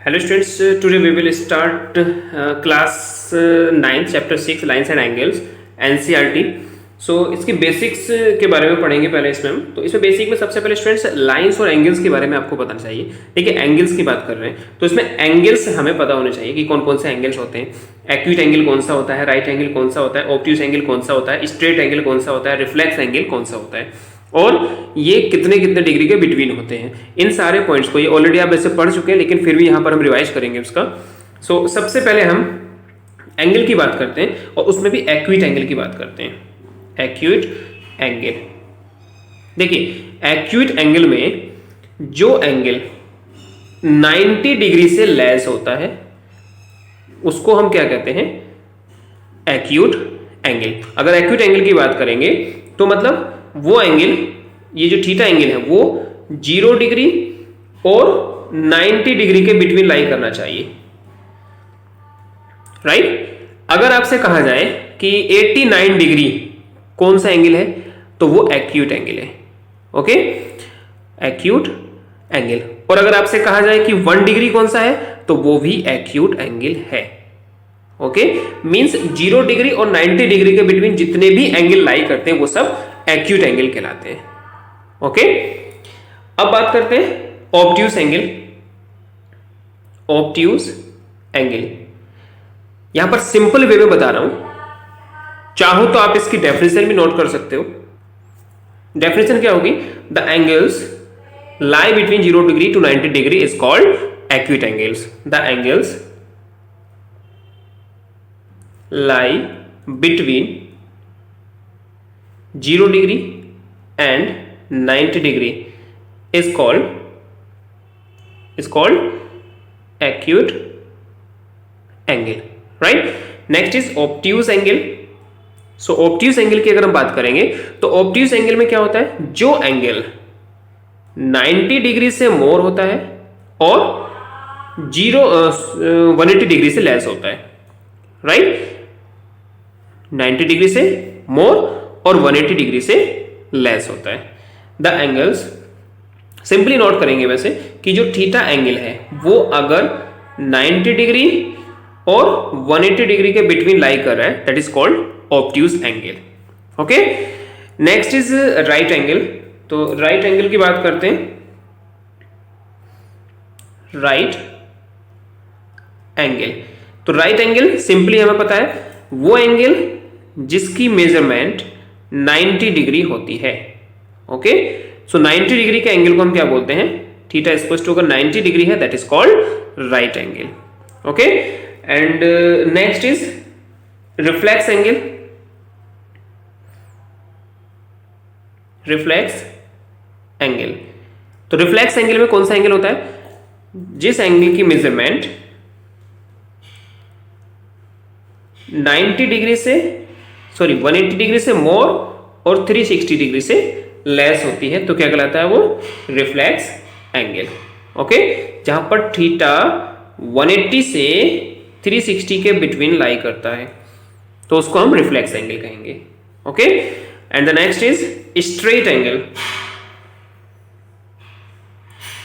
Hello students, today we will start class 9 chapter 6 lines and angles NCERT। सो इसकी basics के बारे में पढ़ेंगे पहले इसमें हम। तो इसमें बेसिक में सबसे पहले स्टूडेंट्स लाइंस और एंगल्स के बारे में आपको बताना चाहिए। देखिए एंगल्स की बात कर रहे हैं तो इसमें एंगल्स हमें पता होने चाहिए कि कौन कौन से एंगल्स होते हैं। एक्यूट एंगल कौन सा होता है, राइट एंगल कौन सा होता है, ऑब्ट्यूज एंगल कौन सा होता है, स्ट्रेट एंगल कौन सा होता है, रिफ्लेक्स एंगल कौन सा होता है और ये कितने कितने डिग्री के बिटवीन होते हैं। इन सारे पॉइंट्स को ये ऑलरेडी आप वैसे पढ़ चुके हैं लेकिन फिर भी यहाँ पर हम रिवाइज करेंगे उसका। सो सबसे पहले हम एंगल की बात करते हैं और उसमें भी एक्यूट एंगल की बात करते हैं। एक्यूट एंगल, देखिए एक्यूट एंगल में जो एंगल 90 डिग्री से लेस होता है उसको हम क्या कहते हैं, एक्यूट एंगल। अगर एक्यूट एंगल की बात करेंगे तो मतलब वो एंगल, ये जो थीटा एंगल है वो 0 डिग्री और 90 डिग्री के बिटवीन लाई करना चाहिए, राइट। अगर आपसे कहा जाए कि 89 डिग्री कौन सा एंगल है तो वो एक्यूट एंगल है। Okay, acute angle. और अगर आपसे कहा जाए कि 1 डिग्री कौन सा है तो वो भी एक्यूट एंगल है। ओके, मींस 0 डिग्री और 90 डिग्री के बिटवीन जितने भी एंगल लाई करते हैं वो सब एक्यूट एंगल कहलाते हैं। ओके, अब बात करते हैं ऑब्ट्यूज एंगल। ऑब्ट्यूज एंगल यहां पर सिंपल वे में बता रहा हूं, चाहो तो आप इसकी डेफिनेशन भी नोट कर सकते हो। डेफिनेशन क्या होगी, the angles lie between 0 degree to 90 degree is called acute angles. The angles lie between 0 degree and 90 degree is called acute angle, right। next is obtuse angle। so obtuse angle की अगर हम बात करेंगे तो obtuse angle में क्या होता है, जो एंगल 90 डिग्री से मोर होता है और 180 डिग्री से लेस होता है, राइट। 90 डिग्री से मोर और 180 डिग्री से लेस होता है। द एंगल्स सिंपली नोट करेंगे वैसे कि जो थीटा एंगल है वो अगर 90 डिग्री और 180 डिग्री के बिटवीन लाई कर रहा है that is called obtuse angle. Okay, next is right angle. तो राइट एंगल की बात करते हैं। राइट एंगल, तो राइट एंगल सिंपली हमें पता है वो एंगल जिसकी मेजरमेंट 90 डिग्री होती है। ओके, सो 90 डिग्री के एंगल को हम क्या बोलते हैं, थीटा इक्वल्स टू अगर 90 डिग्री है that is called right angle. Okay, and next is reflex angle. Reflex angle, तो रिफ्लेक्स एंगल में कौन सा एंगल होता है, जिस एंगल की मेजरमेंट 90 डिग्री से 180 डिग्री से मोर और 360 डिग्री से लेस होती है तो क्या कहलाता है वो, रिफ्लेक्स एंगल। ओके, जहां पर थीटा 180 से 360 के बिटवीन लाई करता है तो उसको हम रिफ्लेक्स एंगल कहेंगे। Okay, and the next is straight angle.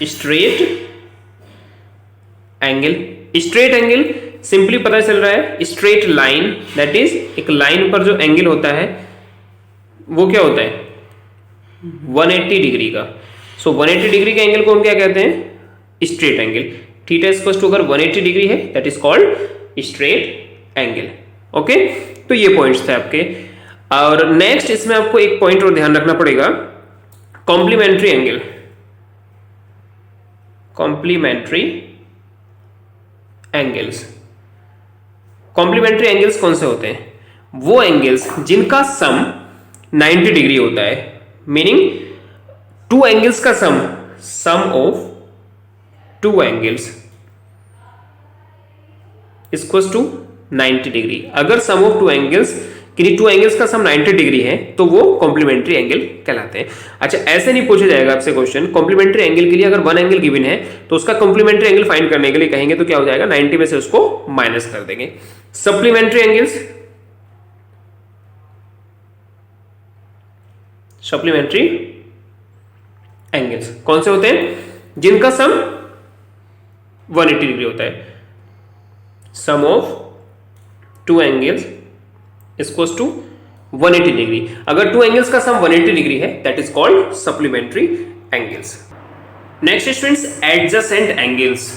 Straight angle, straight angle simply पता चल रहा है स्ट्रेट लाइन, दैट इज एक लाइन पर जो एंगल होता है वो क्या होता है 180 डिग्री का। सो 180 डिग्री के एंगल को हम क्या कहते हैं, straight angle. Theta equals to अगर 180 डिग्री है that is called straight angle. Okay, तो ये पॉइंट्स थे आपके। और नेक्स्ट इसमें आपको एक पॉइंट और ध्यान रखना पड़ेगा, complementary angle. Complementary angles, complementary angles कौन से होते हैं, वो एंगल्स जिनका सम 90 डिग्री होता है, मीनिंग टू एंगल्स का sum of two angles equals to 90 degree. अगर सम ऑफ टू एंगल्स का सम 90 डिग्री है तो वो कॉम्प्लीमेंट्री एंगल कहलाते हैं। अच्छा, ऐसे नहीं पूछा जाएगा आपसे क्वेश्चन, कॉम्प्लीमेंट्री एंगल के लिए अगर वन एंगल गिवन है तो उसका कॉम्प्लीमेंट्री एंगल फाइंड करने के लिए कहेंगे तो क्या हो जाएगा, 90 में से उसको माइनस कर देंगे। सप्लीमेंट्री एंगल्स, सप्लीमेंट्री एंगल्स कौन से होते हैं, जिनका सम 180 डिग्री होता है। Sum of two angles equals to 180 degree. अगर टू एंगल्स का सम 180 डिग्री है that is called supplementary angles. Next students adjacent angles.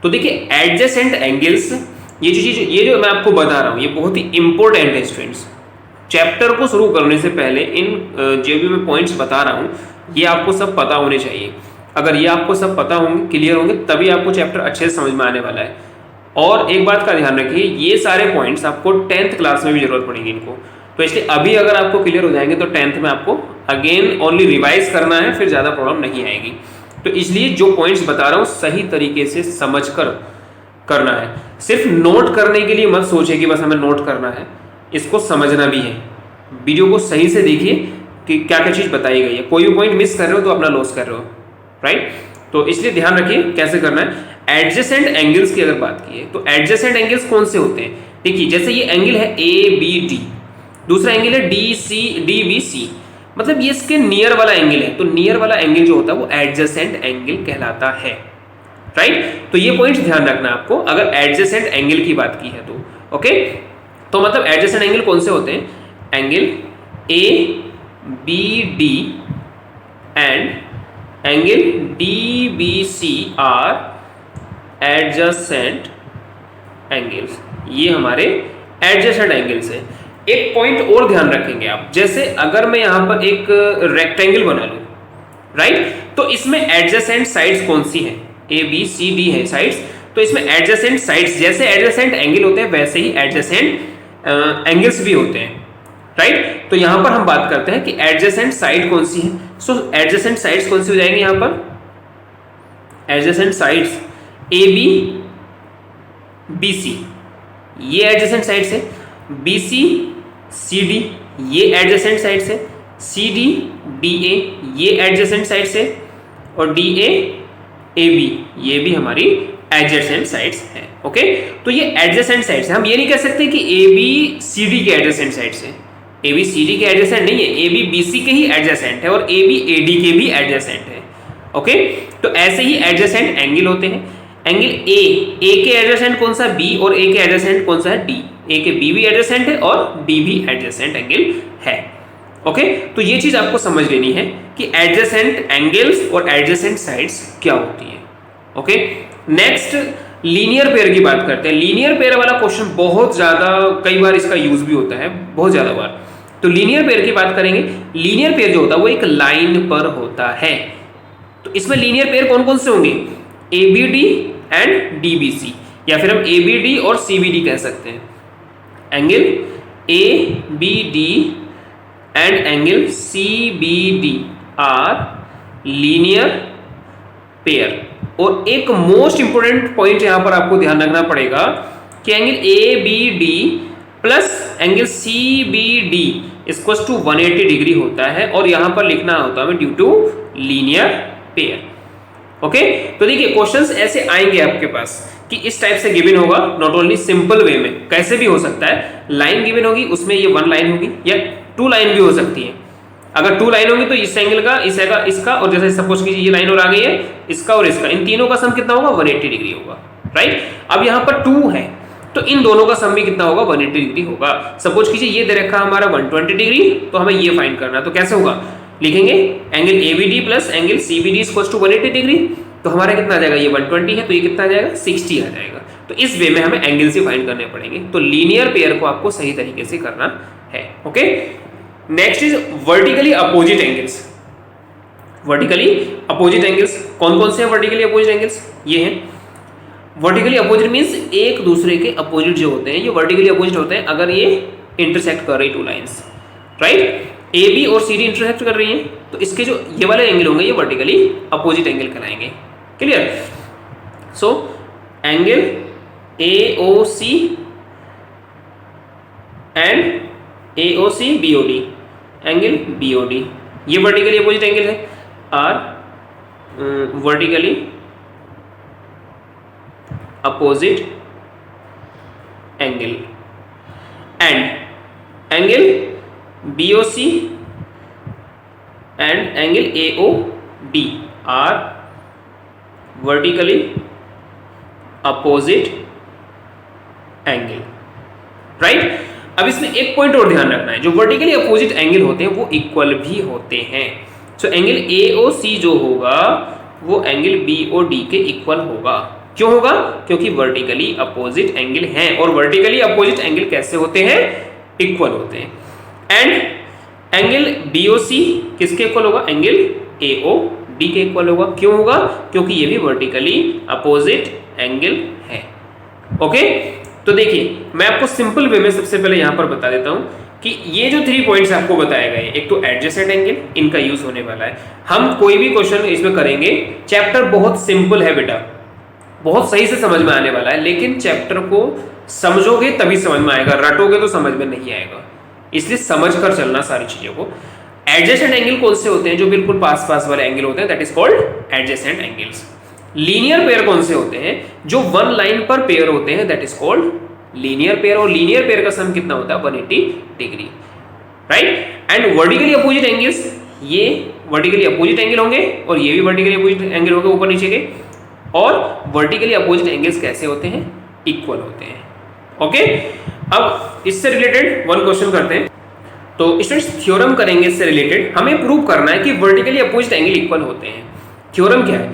तो देखिए एडजेसेंट एंगल्स ये जो मैं आपको बता रहा हूं ये बहुत ही इंपॉर्टेंट है स्टूडेंट्स। चैप्टर को शुरू करने से पहले इन जो भी मैं पॉइंट्स बता रहा हूं ये आपको सब पता होने चाहिए। अगर ये आपको सब पता होंगे, क्लियर होंगे, तभी आपको चैप्टर अच्छे से समझ में आने वाला है। और एक बात का ध्यान रखिए, ये सारे पॉइंट्स आपको 10th क्लास में भी जरूरत पड़ेगी इनको। तो इसलिए अभी अगर आपको क्लियर हो जाएंगे तो 10th में आपको अगेन ओनली रिवाइज करना है, फिर ज़्यादा प्रॉब्लम नहीं आएगी। तो इसलिए जो पॉइंट्स बता रहा हूँ सही तरीके से समझ कर करना है। सिर्फ नोट करने के लिए मत सोचिए कि बस हमें नोट करना है, इसको समझना भी है। वीडियो को सही से देखिए कि क्या क्या चीज़ बताई गई है। कोई भी पॉइंट मिस कर रहे हो तो अपना लॉस कर रहे हो, राइट। तो इसलिए ध्यान रखिए कैसे करना है। एडजेसेंट एंगल्स की अगर बात की तो एडजेसेंट एंगल्स कौन से होते हैं? देखिए जैसे ये एंगल है ABD, दूसरा एंगल है DBC, मतलब ये इसके नियर वाला एंगल है। तो नियर वाला एंगल जो होता है वो एडजेसेंट एंगल कहलाता है, राइट। तो ये पॉइंट ध्यान रखना आपको अगर एडजेसेंट एंगल की बात की है तो, ओके। तो मतलब एडजेसेंट एंगल कौन से होते हैं? Angle ABD and angle DBC are adjacent angles. ये हमारे एडजेसेंट एंगल्स है। एक पॉइंट और ध्यान रखेंगे आप, जैसे अगर मैं यहां पर एक रेक्टेंगल बना लूं, राइट, तो इसमें एडजेसेंट साइड्स कौन सी है? ABCD है साइड्स। तो इसमें एडजेसेंट साइड्स, जैसे एडजेसेंट एंगल होते हैं वैसे ही एडजेसेंट एंगल्स भी होते हैं, राइट। तो यहां पर हम बात करते हैं कि एडजेसेंट साइड कौन सी है। सो एडजेसेंट साइड्स कौन सी हो जाएंगी यहां पर? एडजेसेंट साइड्स ABBC ये एडजेसेंट साइड्स है, BCCD ये एडजेसेंट साइड्स है, CDDA ये एडजेसेंट साइड्स है, और DAAB ये भी हमारी एडजेसेंट साइड्स है, ओके। तो ये एडजेसेंट साइड्स है। हम ये नहीं कह सकते कि ABCD के एडजेसेंट साइड्स है। ABCD के एडजेसेंट नहीं है, ABBC के ही एडजेसेंट है और ABAD के भी एडजेसेंट है, ओके। तो ऐसे ही एडजेसेंट एंगल होते हैं। एंगल A के एडजेसेंट कौन सा? B, और A के एडजेसेंट कौन सा है? D। A के B भी एडजेसेंट है और D भी एडजेसेंट एंगल है, ओके। तो ये चीज आपको समझ लेनी है कि एडजेसेंट एंगल्स और एडजेसेंट साइड्स क्या होती है, ओके। नेक्स्ट लीनियर पेयर की बात करते हैं। लीनियर पेयर वाला क्वेश्चन बहुत ज्यादा, कई बार इसका यूज भी होता है, बहुत ज्यादा बार। तो लीनियर पेयर की बात करेंगे। लीनियर पेयर जो होता है वो एक लाइन पर होता है। तो इसमें लीनियर पेयर कौन कौन से होंगे? ABD एंड DBC, या फिर हम ABD और CBD कह सकते हैं। Angle ABD and angle CBD are linear pair. और एक मोस्ट इंपोर्टेंट पॉइंट यहां पर आपको ध्यान रखना पड़ेगा कि angle ABD plus angle CBD equals to 180 degree होता है, और यहां पर लिखना होता है due to linear pair, okay. तो देखिए क्वेश्चंस ऐसे आएंगे आपके पास कि इस टाइप से गिवन होगा, नॉट ओनली सिंपल वे में, कैसे भी हो सकता है। लाइन गिवन होगी, उसमें ये 1 लाइन होगी या 2 लाइन भी हो सकती है। अगर 2 लाइन होगी तो इस एंगल का, इसका, और जैसे सपोज कीजिए ये लाइन और आ गई है, इसका और इसका, इन तीनों का सम कितना होगा? 180 डिग्री होगा, राइट। अब यहाँ पर 2 है तो इन दोनों का सम भी कितना होगा? 180 डिग्री होगा। सपोज कीजिए ये दे रखा हमारा 120 डिग्री, तो हमें ये फाइंड करना है। तो कैसे होगा? लिखेंगे angle ABD plus angle CBD equals to 180 degree. तो हमारा कितना आ जाएगा? ये 120 है तो ये कितना आ जाएगा? 60 आ जाएगा। तो इस वे में हमें एंगल से फाइंड करने पड़ेंगे। तो लीनियर पेयर को आपको सही तरीके से करना है, okay. Next is vertically opposite angles. Vertically opposite angles कौन कौन से हैं? वर्टिकली अपोजिट एंगल्स ये हैं। वर्टिकली अपोजिट मींस एक दूसरे के अपोजिट जो होते हैं, ये वर्टिकली अपोजिट होते हैं अगर ये इंटरसेक्ट कर रही 2 लाइंस, राइट। AB और CD इंटरसेक्ट कर रही हैं, तो इसके जो ये वाले एंगल होंगे ये वर्टिकली अपोजिट एंगल कहलाएंगे, clear. So angle AOC and AOC BOD, angle BOD ये वर्टिकली अपोजिट एंगल है, are vertically opposite angle. And angle BOC and angle AOD are vertically opposite angle, right. अब इसमें एक point और ध्यान रखना है, जो वर्टिकली अपोजिट एंगल होते हैं वो इक्वल भी होते हैं। सो एंगल AOC जो होगा वो एंगल BOD के इक्वल होगा। क्यों होगा? क्योंकि वर्टिकली अपोजिट एंगल हैं, और वर्टिकली अपोजिट एंगल कैसे होते हैं? इक्वल होते हैं। एंड एंगल BOC किसके इक्वल होगा? एंगल AOD के इक्वल होगा। क्यों होगा? क्योंकि ये भी वर्टिकली अपोजिट एंगल है। ओके, तो देखिए मैं आपको सिंपल वे में सबसे पहले यहां पर बता देता हूं कि ये जो 3 पॉइंट्स आपको बताए गए, एक तो एडजेसेंट एंगल, इनका यूज होने वाला है। हम कोई भी क्वेश्चन इसमें करेंगे, चैप्टर बहुत सिंपल है बेटा, बहुत सही से समझ में आने वाला है, लेकिन चैप्टर को समझोगे तभी समझ में आएगा, रटोगे तो समझ में नहीं आएगा, इसलिए समझ कर चलना सारी चीजों को। एडजेसेंट एंगल कौन से होते हैं? जो बिल्कुल पास पास वाले एंगल होते हैं, that is called adjacent angles. Linear pair कौन से होते हैं? जो वन लाइन पर पेयर होते हैं, that is called linear pair, और लीनियर पेयर का सम कितना होता है? 180 degree, right. And vertically opposite angles, ये वर्टिकली अपोजिट एंगल होंगे और ये भी वर्टिकली अपोजिट एंगल होंगे ऊपर नीचे के। और वर्टिकली अपोजिट एंगल्स कैसे होते हैं? इक्वल होते हैं। ओके, अब इससे रिलेटेड वन क्वेश्चन करते हैं। तो स्टूडेंट्स थ्योरम करेंगे इससे रिलेटेड, हमें प्रूव करना है कि वर्टिकली अपोजिट एंगल इक्वल होते हैं। थ्योरम क्या है?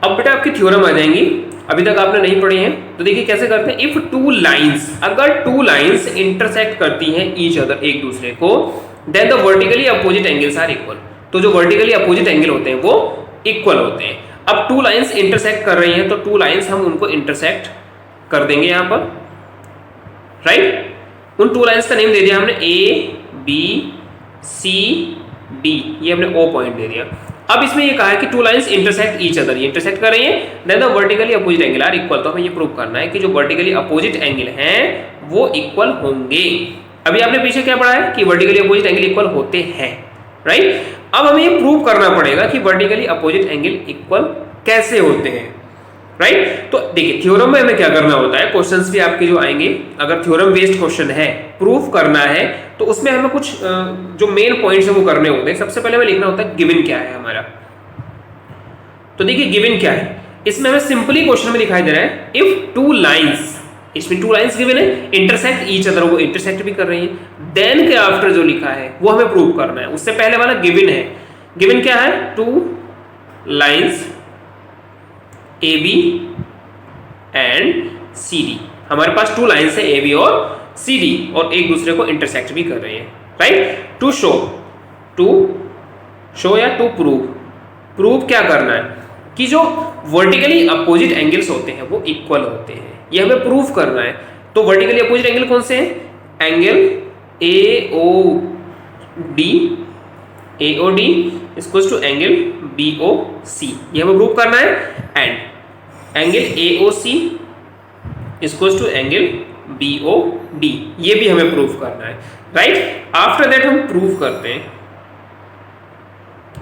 अब बेटा आपकी थ्योरम आ जाएंगी, अभी तक आपने नहीं पढ़ी हैं, तो देखिए कैसे करते हैं। इफ टू लाइंस, अगर टू लाइंस इंटरसेक्ट करती हैं ईच अदर, एक दूसरे को, then the vertically opposite angles are equal. तो जो वर्टिकली अपोजिट एंगल होते हैं वो इक्वल होते हैं। अब टू लाइंस इंटरसेक्ट कर रही हैं, तो टू लाइंस हम उनको इंटरसेक्ट कर देंगे यहां पर, राइट। उन टू लाइंस का नेम दे दिया हमने ABCD, ये हमने O पॉइंट दे दिया। अब इसमें ये कहा है कि two lines intersect each other, ये इंटरसेक्ट कर रही हैं, then the vertically opposite angle are equal. तो हमें ये प्रूव करना है कि जो वर्टिकली अपोजिट एंगल हैं वो इक्वल होंगे। अभी आपने पीछे क्या पढ़ा है कि वर्टिकली अपोजिट एंगल इक्वल होते हैं, राइट। अब हमें ये प्रूव करना पड़ेगा कि वर्टिकली अपोजिट एंगल इक्वल कैसे होते हैं, राइट। तो देखिए थ्योरम में हमें क्या करना होता है, क्वेश्चंस भी आपके जो आएंगे, अगर थ्योरम बेस्ड क्वेश्चन है, प्रूफ करना है, तो उसमें हमें कुछ जो मेन पॉइंट्स है वो करने होते हैं। सबसे पहले हमें लिखना होता है गिवन क्या है हमारा। तो देखिए गिवन क्या है, इसमें हमें सिंपली क्वेश्चन में दिखाई दे रहा है इफ टू लाइंस, इसमें टू लाइंस गिवन है, इंटरसेक्ट ईच अदर, वो इंटरसेक्ट भी कर रही है, देन के आफ्टर जो लिखा है वो हमें प्रूव करना है। उससे पहले वाला गिवन है, गिवन क्या है? Two lines AB and CD, हमारे पास टू लाइंस है AB और CD, और एक दूसरे को इंटरसेक्ट भी कर रही है, राइट। टू शो या टू प्रूव क्या करना है कि जो वर्टिकली अपोजिट एंगल्स होते हैं वो इक्वल होते हैं, ये हमें प्रूव करना है। तो वर्टिकली अपोजिट एंगल कौन से हैं? Angle AOD equals to angle BOC, ये हमें प्रूव करना है। And angle AOC equals to angle BOD, ये भी हमें प्रूव करना है, राइट। आफ्टर दैट हम प्रूव करते हैं।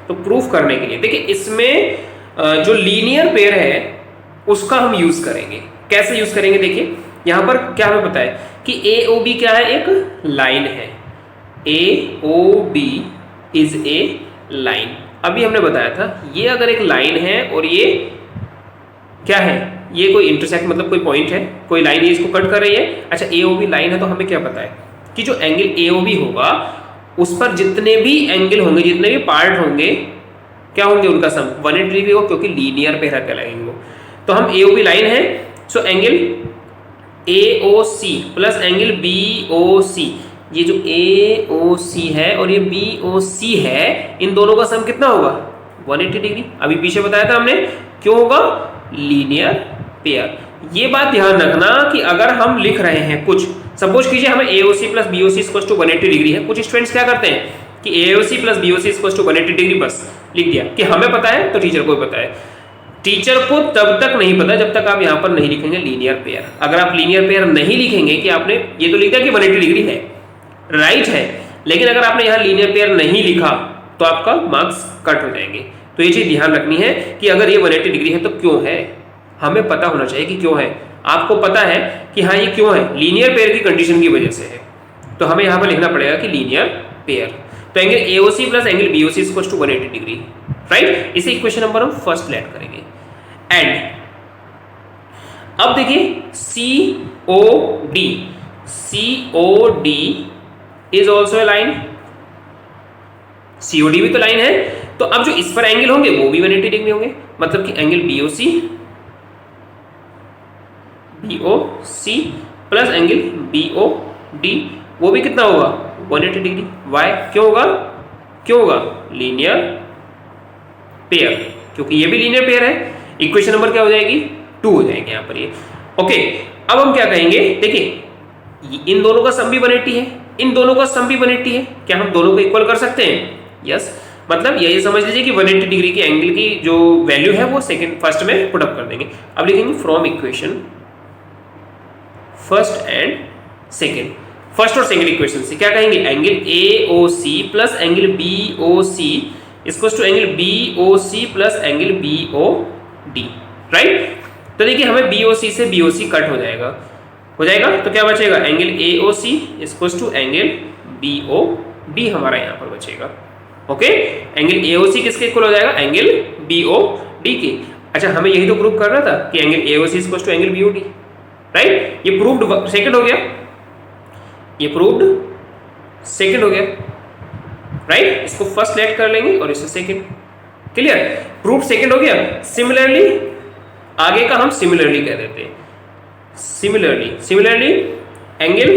तो प्रूफ करने के लिए देखिए इसमें जो लीनियर पेयर है उसका हम यूज करेंगे। कैसे यूज करेंगे? देखिए यहां पर क्या हमें पता है कि AOB क्या है? एक लाइन है, AOB इज ए लाइन। अभी हमने बताया था ये अगर एक लाइन है और ये क्या है, ये कोई इंटरसेक्ट मतलब कोई पॉइंट है, कोई लाइन है इसको कट कर रही है। अच्छा AOB लाइन है, तो हमें क्या पता है कि जो एंगल AOB होगा उस पर जितने भी एंगल होंगे, जितने भी पार्ट होंगे, क्या होंगे? उनका सम 180 डिग्री होगा, क्योंकि लीनियर पेयर कहलाएंगे वो। तो हम AOB लाइन है, सो angle AOC plus angle BOC, ये जो AOC है और ये BOC है, इन दोनों का सम कितना होगा? 180 डिग्री। अभी पीछे बताया था हमने, क्यों होगा? Linear pair. ये बात ध्यान रखना कि अगर हम लिख रहे हैं कुछ, सपोज कीजिए हमें AOC plus BOC equal to 180 degree है, कुछ स्टूडेंट्स क्या करते हैं कि AOC plus BOC equal to 180 degree बस लिख दिया कि हमें पता है तो टीचर को भी पता है। टीचर को तब तक नहीं पता जब तक आप यहाँ पर नहीं लिखेंगे लीनियर पेयर। अगर आप लीनियर पेयर नहीं लिखेंगे कि आपने ये तो लिखा कि 180 डिग्री है, राइट है, लेकिन अगर आपने यहाँ लीनियर पेयर नहीं लिखा तो आपका मार्क्स कट हो जाएंगे। तो ये चीज ध्यान रखनी है कि अगर ये 180 डिग्री है तो क्यों है, हमें पता होना चाहिए कि क्यों है। आपको पता है कि हाँ ये क्यों है, लीनियर पेयर की कंडीशन की वजह से है, तो हमें यहाँ पर लिखना पड़ेगा कि लीनियर पेयर। तो angle AOC plus angle BOC equal to 180 degree, right. इसे इक्वेशन नंबर हम फर्स्ट लेट करेंगे। एंड अब देखिए COD, COD is also a line, COD भी तो लाइन है। तो अब जो इस पर एंगल होंगे वो भी 180 डिग्री होंगे, मतलब कि angle BOC plus angle BOD वो भी कितना होगा 180 डिग्री। वाई क्यों होगा, क्यों होगा, लीनियर पेयर, क्योंकि ये भी लीनियर पेयर है। इक्वेशन नंबर क्या हो जाएगी 2 हो जाएगी यहाँ पर ये। ओके, अब हम क्या कहेंगे, देखिए इन दोनों का सम भी 180 है, इन दोनों का सम भी 180 है, क्या हम दोनों को इक्वल कर सकते हैं? यस, मतलब यही समझ लीजिए कि 180 डिग्री की एंगल की जो वैल्यू है वो फर्स्ट में पुट अप कर देंगे। अब लिखेंगे from equation first and second, first और सेकेंड इक्वेशन से क्या कहेंगे, angle AOC plus angle BOC equals to angle BOC plus angle BOD, right. तो देखिए हमें BOC से BOC कट हो जाएगा, तो क्या बचेगा, angle AOC equals to angle BOD हमारा यहाँ पर बचेगा। ओके, एंगल AOC किसके इक्वल हो जाएगा, एंगल BOD के। अच्छा, हमें यही तो प्रूव करना था कि angle AOC equals to angle BOD, right. ये प्रूव्ड सेकंड हो गया, ये प्रूव्ड सेकंड हो गया, राइट। इसको फर्स्ट लेट कर लेंगे और इससे सेकंड, क्लियर, प्रूव्ड सेकंड हो गया। सिमिलरली आगे का हम सिमिलरली कह देते हैं, सिमिलरली एंगल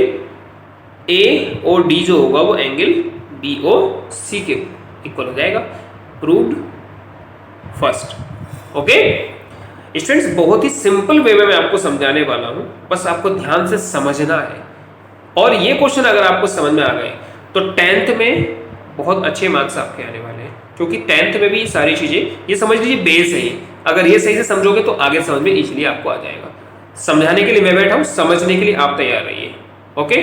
AOD जो होगा वो एंगल BOC के इक्वल हो जाएगा, प्रूव्ड फर्स्ट। ओके स्टूडेंट्स, बहुत ही सिंपल वे में मैं आपको समझाने वाला हूं, बस आपको ध्यान से समझना है। और ये क्वेश्चन अगर आपको समझ में आ गए तो 10th में बहुत अच्छे मार्क्स आपके आने वाले हैं, क्योंकि 10th में भी सारी चीजें ये समझ लीजिए बेस है ये, अगर ये सही से समझोगे तो आगे समझ में इजीली आपको आ जाएगा। समझाने के लिए मैं बैठा हूं, समझने के लिए आप तैयार रहिए। ओके।